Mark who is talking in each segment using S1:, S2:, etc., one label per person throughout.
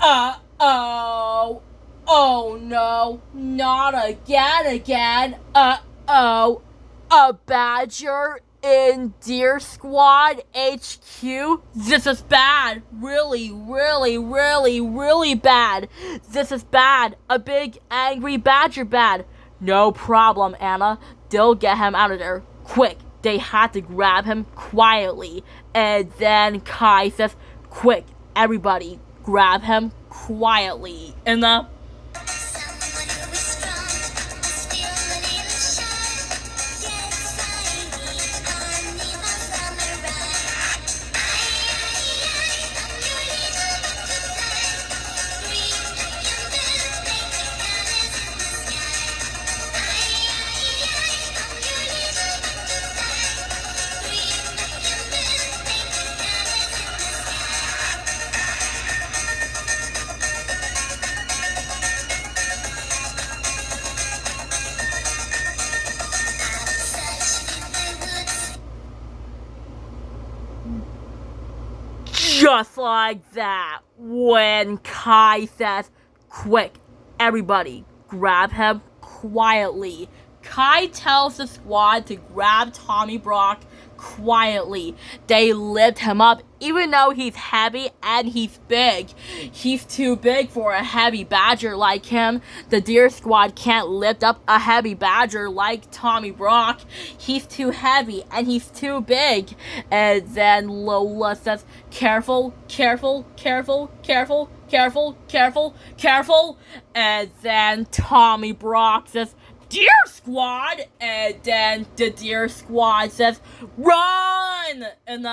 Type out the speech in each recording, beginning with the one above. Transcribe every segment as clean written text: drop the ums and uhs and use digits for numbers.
S1: Uh-oh. Oh no, not again. Uh-oh. A badger in Deer Squad HQ? This is bad. Really bad. This is bad. A big angry badger bad. No problem, Anna. They'll get him out of there. Quick. They had to grab him quietly. And then Kai says, quick, everybody, grab him quietly. And just like that, when Kai says, quick, everybody, grab him quietly. Kai tells the squad to grab Tommy Brock quietly. They lift him up, even though he's heavy and he's big. He's too big for a heavy badger like him. The Deer Squad can't lift up a heavy badger like Tommy Brock. He's too heavy and he's too big. And then Lola says, careful. And then Tommy Brock says, Deer Squad! And then the Deer Squad says, run! And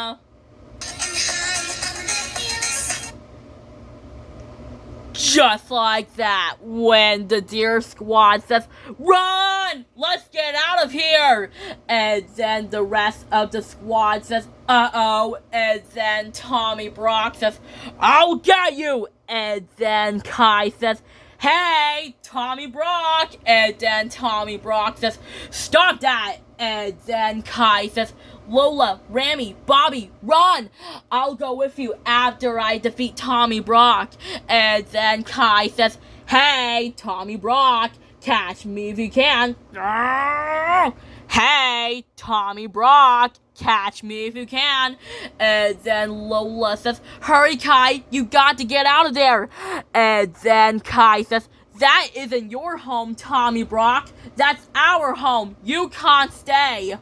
S1: just like that, when the Deer Squad says, run! Let's get out of here! And then the rest of the squad says, uh-oh. And then Tommy Brock says, I'll get you! And then Kai says, hey, Tommy Brock! And then Tommy Brock says, stop that! And then Kai says, Lola, Rami, Bobby, run! I'll go with you after I defeat Tommy Brock. And then Kai says, hey, Tommy Brock, catch me if you can. Hey, Tommy Brock, catch me if you can. And then Lola says, hurry, Kai, you got to get out of there. And then Kai says, that isn't your home, Tommy Brock. That's our home. You can't stay.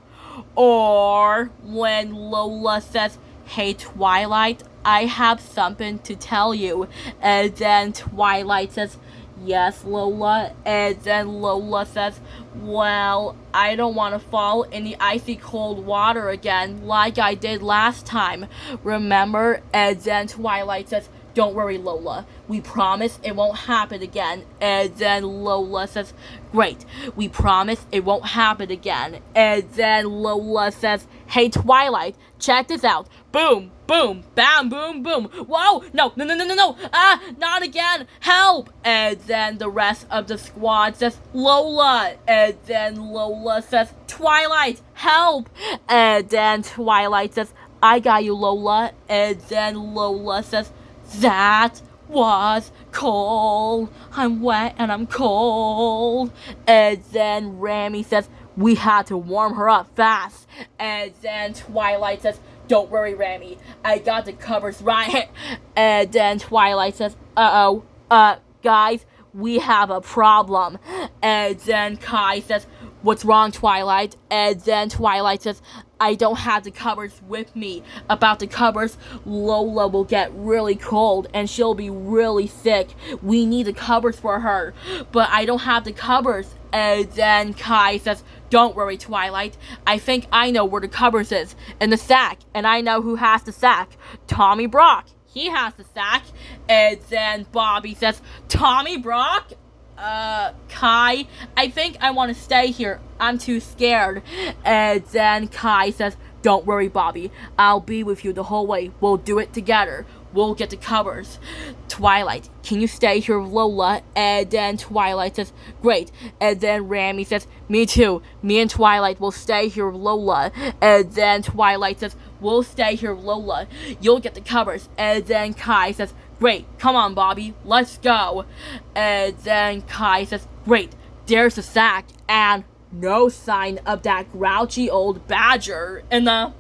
S1: Or when Lola says, hey, Twilight, I have something to tell you. And then Twilight says, yes, Lola. And then Lola says, well, I don't want to fall in the icy cold water again like I did last time. Remember? And then Twilight says, don't worry, Lola. We promise it won't happen again. And then Lola says, great. We promise it won't happen again. And then Lola says, hey, Twilight, check this out. Boom, boom, bam, boom, boom. Whoa, no. Not again. Help. And then the rest of the squad says, Lola. And then Lola says, Twilight, help. And then Twilight says, I got you, Lola. And then Lola says, that was cold. I'm wet and I'm cold. And then Rami says, we had to warm her up fast. And then Twilight says, don't worry, Rami. I got the covers right. And then Twilight says, guys, we have a problem. And then Kai says, what's wrong, Twilight? And then Twilight says, I don't have the covers with me. About the covers, Lola will get really cold and she'll be really sick. We need the covers for her, but I don't have the covers. And then Kai says, don't worry, Twilight. I think I know where the covers is. In the sack. And I know who has the sack. Tommy Brock. He has the sack. And then Bobby says, Tommy Brock? Kai, I think I want to stay here. I'm too scared. And then Kai says, don't worry, Bobby. I'll be with you the whole way. We'll do it together. We'll get the covers. Twilight, can you stay here with Lola? And then Twilight says, great. And then Rami says, me too. Me and Twilight will stay here with Lola. And then Twilight says, we'll stay here with Lola. You'll get the covers. And then Kai says, great, come on, Bobby, let's go. And then Kai says, great, there's the sack, and no sign of that grouchy old badger in the